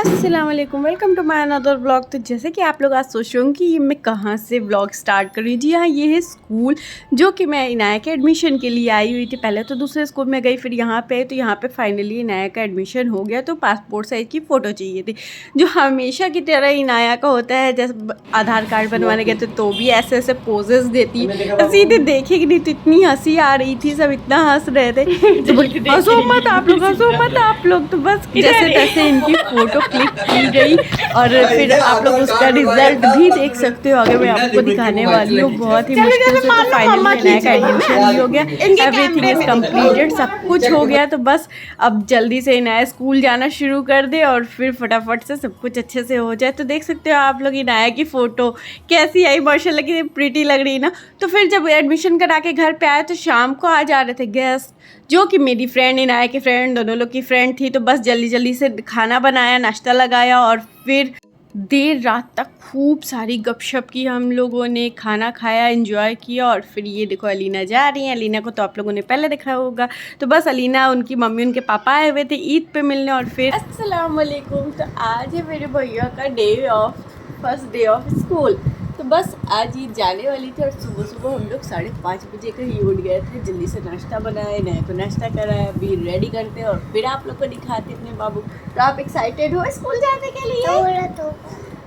अस्सलाम वालेकुम, welcome to my another blog. तो जैसे कि आप लोग आज सोच रहे हो कि मैं कहाँ से ब्लॉग स्टार्ट कर रही हूँ। जी हाँ, ये है स्कूल जो कि मैं इनाया के एडमिशन के लिए आई हुई थी। पहले तो दूसरे स्कूल में गई, फिर यहाँ पे आई, तो यहाँ पे फाइनली इनाया का एडमिशन हो गया। तो पासपोर्ट साइज़ की फ़ोटो चाहिए थी, जो हमेशा की तरह इनाया का होता है। जैसे आधार कार्ड बनवाने गए तो भी ऐसे ऐसे पोजेस देती, सीधे देखेगी नहीं तो इतनी हंसी आ रही थी, सब इतना हंस रहे थे। तो हंसो मत आप लोग, हंसो मत आप लोग। तो बस जैसे तैसे इनकी फ़ोटो क्लिक की गई और फिर आप लोग उसका रिजल्ट भी देख सकते हो। आगे मैं आपको दिखाने वाली हूँ। बहुत ही मुश्किल से तो फाइनली इनाया का एडमिशन भी हो गया, एवरीथिंग इज कम्प्लीटेड, सब कुछ हो गया। तो बस अब जल्दी से इनाया स्कूल जाना शुरू कर दे और फिर फटाफट से सब कुछ अच्छे से हो जाए। तो देख सकते हो आप लोग इनाया की फ़ोटो कैसी आई, माशाल्लाह कितनी प्रीटी लग रही ना। तो फिर जब एडमिशन करा के घर पे आए तो शाम को आ जा रहे थे गेस्ट, जो कि मेरी फ्रेंड, इनाया की फ्रेंड, दोनों लोग की फ्रेंड थी। तो बस जल्दी जल्दी से खाना बनाया, नाश्ता लगाया और फिर देर रात तक खूब सारी गपशप की हम लोगों ने, खाना खाया, एंजॉय किया। और फिर ये देखो अलीना जा रही हैं। अलीना को तो आप लोगों ने पहले देखा होगा। तो बस अलीना, उनकी मम्मी, उनके पापा आए हुए थे ईद पे मिलने। और फिर अस्सलाम वालेकुम। तो आज है मेरे भैया का day of, first day of school. तो बस आज ईद जाने वाली थी और सुबह सुबह हम लोग 5:30 बजे कहीं उठ गए थे। जल्दी से नाश्ता बनाए, नए को नाश्ता कराया, अभी रेडी करते और फिर आप लोग को दिखाते अपने बाबू। तो आप एक्साइटेड हो स्कूल जाने के लिए?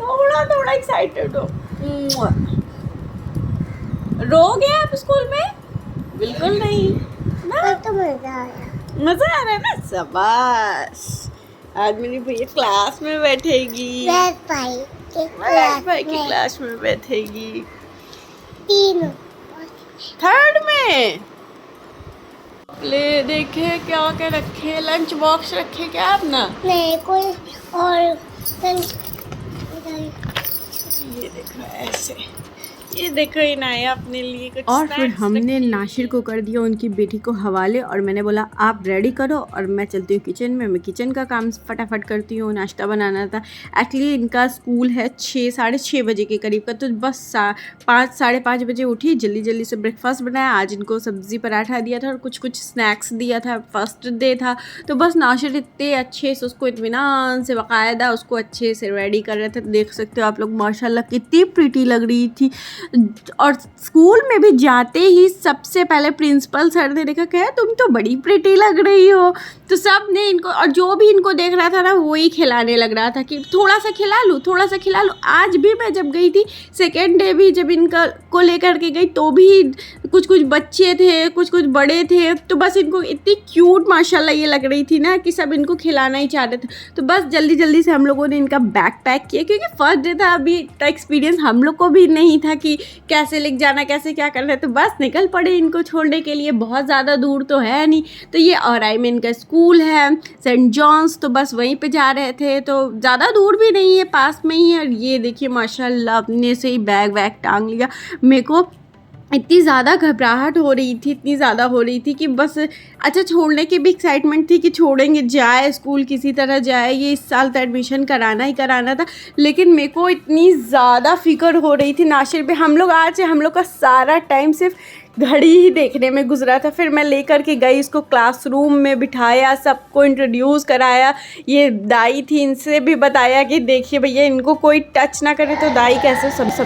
थोड़ा एक्साइटेड हो। रोगे आप स्कूल में? बिल्कुल नहीं ना? तो मजा आ रहा है ना? शाबाश। आज मेरी भैया क्लास में बैठेगी, भाई की क्लास में बैठेगी, 3rd में। ले देखे क्या क्या रखे, लंच बॉक्स रखे क्या अपना? नहीं कोई और ये देखो ऐसे, ये देखो इनाया अपने लिए कुछ। और फिर हमने नाशिर को कर दिया उनकी बेटी को हवाले और मैंने बोला आप रेडी करो और मैं चलती हूँ किचन में। मैं किचन का काम फटाफट करती हूँ। नाश्ता बनाना था। एक्चुअली इनका स्कूल है 6-6:30 बजे के करीब का। तो बस 5-5:30 बजे उठी, जल्दी जल्दी से ब्रेकफास्ट बनाया। आज इनको सब्ज़ी पराठा दिया था और कुछ स्नैक्स दिया था, फर्स्ट डे था। तो बस नाशिर इतने अच्छे से उसको इत्मीनान से बाकायदा उसको अच्छे से रेडी कर रहे थे। देख सकते हो आप लोग, माशाल्लाह कितनी प्रीटी लग रही थी। और स्कूल में भी जाते ही सबसे पहले प्रिंसिपल सर ने देखा, कहा तुम तो बड़ी प्रिटी लग रही हो। तो सब ने इनको, और जो भी इनको देख रहा था ना वही खिलाने लग रहा था कि थोड़ा सा खिला लूँ, थोड़ा सा खिला लूँ। आज भी मैं जब गई थी, सेकेंड डे भी जब इनका को लेकर के गई तो भी कुछ बच्चे थे, कुछ बड़े थे। तो बस इनको इतनी क्यूट माशाल्लाह ये लग रही थी ना कि सब इनको खिलाना ही चाहते थे। तो बस जल्दी जल्दी से हम लोगों ने इनका बैग पैक किया, क्योंकि फर्स्ट डे था, अभी इतना एक्सपीरियंस हम लोग को भी नहीं था कि कैसे लेके जाना, कैसे क्या करना है। तो बस निकल पड़े इनको छोड़ने के लिए। बहुत ज़्यादा दूर तो है नहीं। तो ये औराई में इनका स्कूल है, सेंट जॉन्स। तो बस वहीं पे जा रहे थे, तो ज़्यादा दूर भी नहीं है, पास में ही है। और ये देखिए माशाल्लाह अपने से ही बैग वैग टांग लिया। मेरे को इतनी ज़्यादा घबराहट हो रही थी, इतनी ज़्यादा हो रही थी कि बस, अच्छा छोड़ने की भी एक्साइटमेंट थी कि छोड़ेंगे, जाए स्कूल किसी तरह जाए। ये इस साल तो एडमिशन कराना ही कराना था, लेकिन मेरे को इतनी ज़्यादा फ़िक्र हो रही थी नाशिर पे। हम लोग का सारा टाइम सिर्फ घड़ी ही देखने में गुजरा था। फिर मैं लेकर के गई, इसको क्लासरूम में बिठाया, सबको इंट्रोड्यूस कराया। ये दाई थी, इनसे भी बताया कि देखिए भैया इनको कोई टच ना करे। तो दाई कैसे सब तो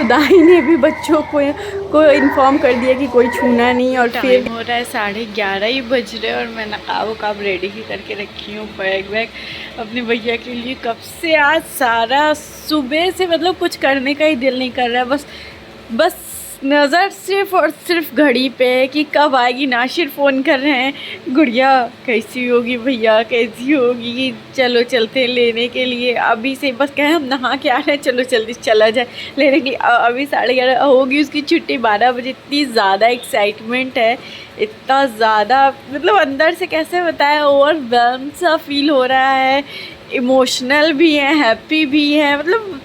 दाई ने भी बच्चों को इन्फॉर्म कर दिया कि कोई छूना नहीं। और फिर हो रहा है 11:30 ही बज रहे और मैं नकाब रेडी ही करके रखी हूँ, बैग वैग अपने भैया के लिए। कब से आज सारा सुबह से मतलब कुछ करने का ही दिल नहीं कर रहा है। बस नज़र सिर्फ और सिर्फ घड़ी पे है कि कब आएगी। नाशिर फ़ोन कर रहे हैं, गुड़िया कैसी होगी, भैया कैसी होगी, चलो चलते हैं लेने के लिए। अभी से बस कहें हम नहा के आ रहे हैं, चलो जल्दी चला जाए लेने के लिए। अभी 11:30 होगी उसकी छुट्टी, 12 बजे। इतनी ज़्यादा एक्साइटमेंट है, इतना ज़्यादा मतलब अंदर से कैसे बताया, ओवरवेल्म सा फील हो रहा है। इमोशनल भी है, हैप्पी भी है, मतलब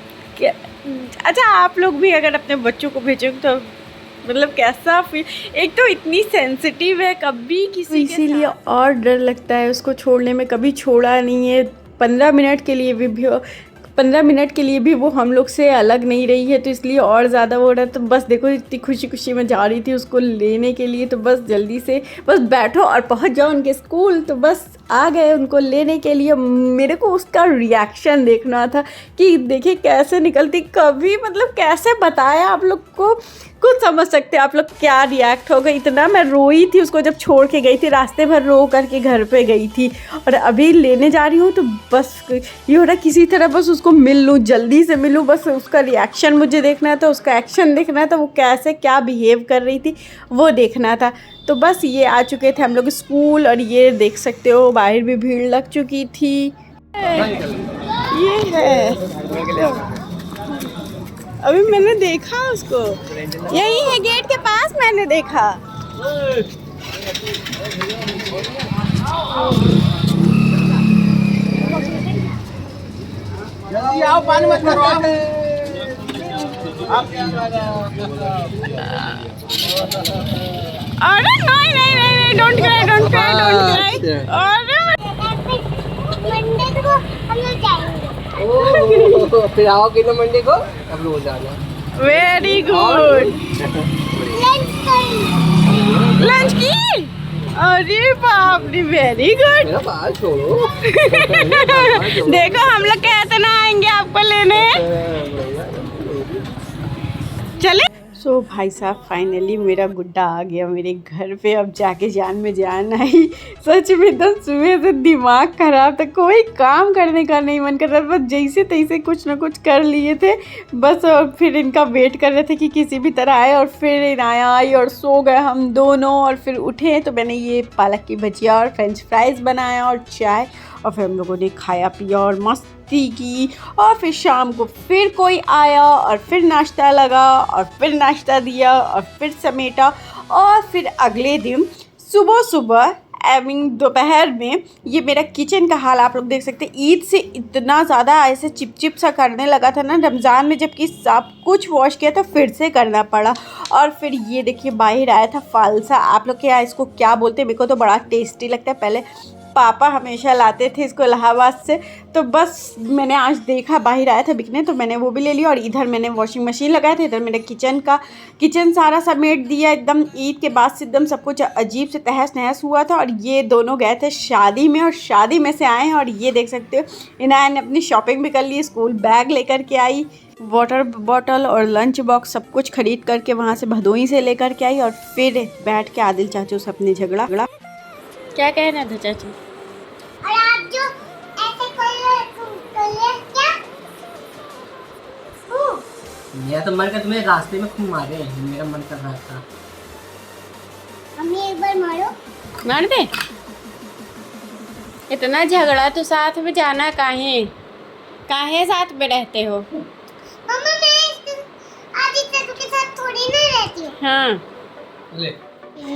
अच्छा आप लोग भी अगर अपने बच्चों को भेजोगे तो मतलब कैसा फील। एक तो इतनी सेंसिटिव है, कभी किसी इसीलिए और डर लगता है उसको छोड़ने में। कभी छोड़ा नहीं है 15 मिनट के लिए भी 15 मिनट के लिए भी वो हम लोग से अलग नहीं रही है, तो इसलिए और ज़्यादा वो रहा। तो बस देखो इतनी खुशी खुशी में जा रही थी उसको लेने के लिए, तो बस जल्दी से बस बैठो और पहुंच जाओ उनके स्कूल। तो बस आ गए उनको लेने के लिए। मेरे को उसका रिएक्शन देखना था कि देखिए कैसे निकलती, कभी मतलब कैसे बताया आप लोग को, कुछ समझ सकते हैं आप लोग क्या रिएक्ट होगा। इतना मैं रोई थी उसको जब छोड़ के गई थी, रास्ते भर रो करके घर पे गई थी, और अभी लेने जा रही हूँ तो बस ये हो रहा किसी तरह बस उसको मिल लूँ, जल्दी से मिलूँ। बस उसका रिएक्शन मुझे देखना था, उसका एक्शन देखना था, वो कैसे क्या बिहेव कर रही थी वो देखना था। तो बस ये आ चुके थे हम लोग स्कूल, और ये देख सकते हो बाहर भी भीड़ लग चुकी थी। ये है अभी मैंने देखा उसको, यही है गेट के पास मैंने देखा। जल्दी आओ, पानी मत करो। अरे नहीं नहीं नहीं नहीं, don't cry don't cry don't cry. अरे मंडे को हम लोग जाएंगे। फिर आओगे ना मंडे को, अब रोज आना। Very good. लंच करेंगे। लंच की? अरे बाप रे, वेरी गुड। मेरा बाल छोड़ो। देखो हम लोग कहते ना आएंगे आपको लेने, चले। सो भाई साहब फाइनली मेरा गुड्डा आ गया मेरे घर पे। अब जाके जान में जान आई। सच में एकदम सुबह से दिमाग खराब था, कोई काम करने का नहीं मन कर रहा, बस जैसे तैसे कुछ ना कुछ कर लिए थे बस। और फिर इनका वेट कर रहे थे कि किसी भी तरह आए, और फिर इनाया आई और सो गए हम दोनों। और फिर उठे तो मैंने ये पालक की भजिया और फ्रेंच फ्राइज़ बनाया और चाय, और फिर हम लोगों ने खाया पिया और मस्ती की। और फिर शाम को फिर कोई आया और फिर नाश्ता लगा और फिर नाश्ता दिया और फिर समेटा। और फिर अगले दिन सुबह सुबह दोपहर में ये मेरा किचन का हाल आप लोग देख सकते हैं। ईद से इतना ज़्यादा ऐसे चिपचिप सा करने लगा था ना रमज़ान में, जबकि सब कुछ वॉश किया था फिर से करना पड़ा। और फिर ये देखिए बाहर आया था फालसा, आप लोग के यहाँ इसको क्या बोलते हैं, मेरे को तो बड़ा टेस्टी लगता है। पहले पापा हमेशा लाते थे इसको इलाहाबाद से, तो बस मैंने आज देखा बाहर आया था बिकने, तो मैंने वो भी ले लिया। और इधर मैंने वॉशिंग मशीन लगाया था, इधर मैंने किचन सारा समेट दिया एकदम। ईद के बाद से एकदम सब कुछ अजीब से तहस नहस हुआ था। और ये दोनों गए थे शादी में, और शादी में से आए हैं। और ये देख सकते हो इनाया ने अपनी शॉपिंग भी कर ली, स्कूल बैग लेकर के आई, वाटर बॉटल और लंच बॉक्स सब कुछ खरीद करके वहाँ से भदोही से लेकर के आई। और फिर बैठ के आदिल चाचू से अपने झगड़ा क्या कहना था चाचू? और आप जो ऐसे कर ले क्या? मेरा तो मन कर तुम्हें रास्ते में खूब मारे, मेरा मन कर रहा था। हमें एक बार मारो। मार दे। इतना झगड़ा तो साथ में जाना काहे साथ में रहते हो? मम्मा मैं आदित्य के साथ थोड़ी ना रहती हूँ। हाँ ले।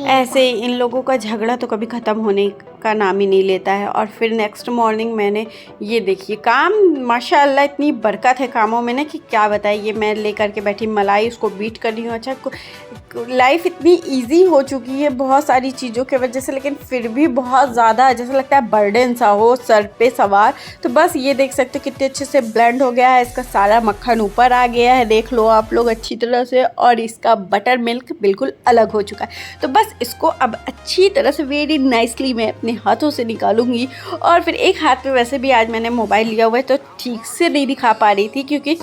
ऐसे इन लोगों का झगड़ा तो कभी ख़त्म होने का नाम ही नहीं लेता है। और फिर नेक्स्ट मॉर्निंग मैंने ये देखिए काम माशाल्लाह इतनी बरकत है कामों में ना कि क्या बताइए। ये मैं लेकर के बैठी मलाई, उसको बीट कर रही हूँ। अच्छा लाइफ इतनी इजी हो चुकी है बहुत सारी चीज़ों की वजह से, लेकिन फिर भी बहुत ज़्यादा जैसा लगता है बर्डन सा हो सर पे सवार। तो बस ये देख सकते हो कितने अच्छे से ब्लेंड हो गया है, इसका सारा मक्खन ऊपर आ गया है, देख लो आप लोग अच्छी तरह से। और इसका बटर मिल्क बिल्कुल अलग हो चुका है। तो बस इसको अब अच्छी तरह से वेरी नाइसली मैं अपने हाथों से निकालूंगी। और फिर एक हाथ में वैसे भी आज मैंने मोबाइल लिया हुआ है तो ठीक से नहीं दिखा पा रही थी, क्योंकि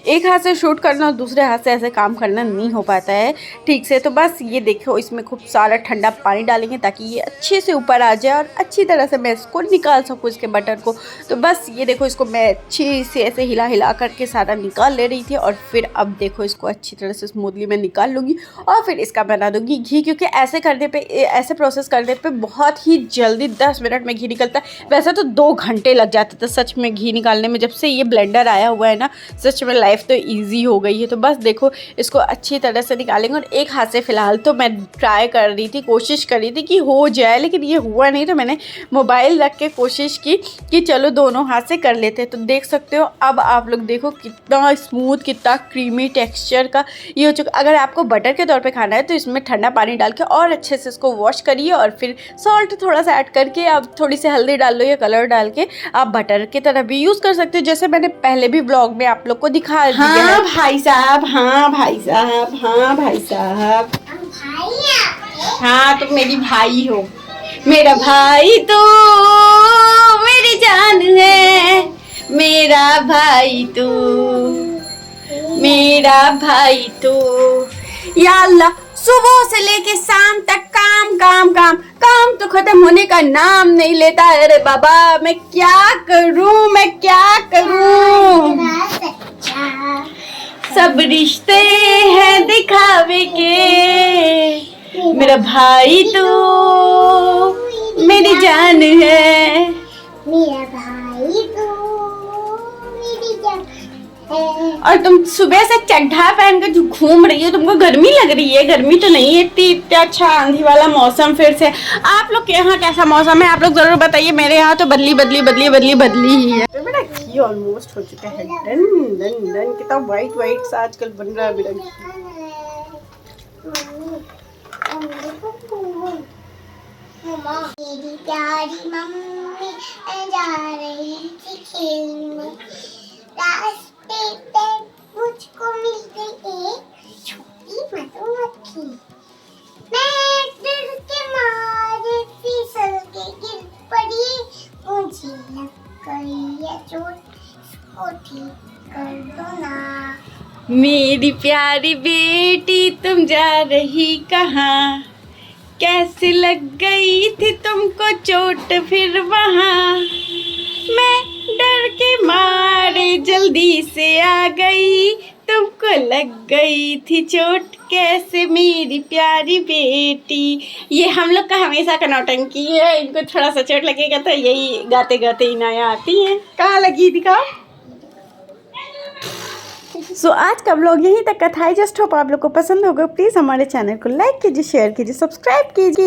एक हाथ से शूट करना और दूसरे हाथ से ऐसे काम करना नहीं हो पाता है ठीक से। तो बस ये देखो इसमें खूब सारा ठंडा पानी डालेंगे ताकि ये अच्छे से ऊपर आ जाए और अच्छी तरह से मैं इसको निकाल सकूँ इसके बटर को। तो बस ये देखो इसको मैं अच्छी से ऐसे हिला हिला करके सारा निकाल ले रही थी। और फिर अब देखो इसको अच्छी तरह से स्मूथली मैं निकाल लूँगी और फिर इसका बना दूँगी घी, क्योंकि ऐसे करने पे ऐसे प्रोसेस करने पे बहुत ही जल्दी 10 मिनट में घी निकलता है। वैसे तो 2 घंटे लग जाते थे सच में घी निकालने में। जब से ये ब्लेंडर आया हुआ है ना सच में लाइफ तो ईजी हो गई है। तो बस देखो इसको अच्छी तरह से निकालेंगे। और एक हाथ से फ़िलहाल तो मैं ट्राई कर रही थी, कोशिश कर रही थी कि हो जाए, लेकिन ये हुआ नहीं। तो मैंने मोबाइल रख के कोशिश की कि चलो दोनों हाथ से कर लेते हैं। तो देख सकते हो अब आप लोग देखो कितना स्मूथ कितना क्रीमी टेक्सचर का ये हो चुका। अगर आपको बटर के तौर पे खाना है तो इसमें ठंडा पानी डाल के और अच्छे से इसको वॉश करिए और फिर सॉल्ट थोड़ा सा ऐड काट करके आप थोड़ी सी हल्दी डाल लो या कलर डाल के आप बटर की तरह भी यूज़ कर सकते हो, जैसे मैंने पहले भी ब्लॉग में आप लोग को दिखा दिया है। हाँ भाई साहब, हाँ भाई साहब, हाँ भाई साहब, हम भाई हैं आपके। हाँ तुम मेरी भाई हो, मेरा भाई तो मेरी जान है, मेरा भाई तो मेरा भाई तो। या अल्लाह, सुबह से लेके शाम तक काम काम काम काम तो खत्म होने का नाम नहीं लेता। अरे बाबा मैं क्या करूं, मैं क्या करूं। मेरा सच्चा सब रिश्ते हैं दिखावे के, मेरा भाई तो मेरी जान है। मेरा भाई तो मेरी जान है। और तुम सुबह से चड्ढा पहन कर जो घूम रही हो, तुमको गर्मी लग रही है? गर्मी तो नहीं है इतना अच्छा आंधी वाला मौसम फिर से। आप लोग के यहाँ कैसा मौसम है आप लोग जरूर बताइए। मेरे यहाँ तो बदली बदली बदली बदली बदली ही है। तो मेरा घी ऑलमोस्ट हो चुका है डन डन डन। कितना वाइट वाइट सा आजकल बन रहा है मेरा घी। मेरी प्यारी मम्मी जा रही थी खेलने, रास्ते पे मुझको मिल गई एक छोटी मधुमक्खी। मैं डर के मारे फिसल के गिर पड़ी, मुझे लग गई है चोट, इसको ठीक कर दो ना। मेरी प्यारी बेटी तुम जा रही कहाँ, कैसे लग गई थी तुमको चोट फिर वहाँ। मैं डर के मारे जल्दी से आ गई, तुमको लग गई थी चोट कैसे मेरी प्यारी बेटी। ये हम लोग का हमेशा का नौटंकी है, इनको थोड़ा सा चोट लगेगा तो यही गाते गाते इनाया आती हैं। कहाँ लगी दिखाओ। सो आज का व्लॉग यहीं तक का था। जस्ट होप आप लोग को पसंद होगा। प्लीज़ हमारे चैनल को लाइक कीजिए, शेयर कीजिए, सब्सक्राइब कीजिए।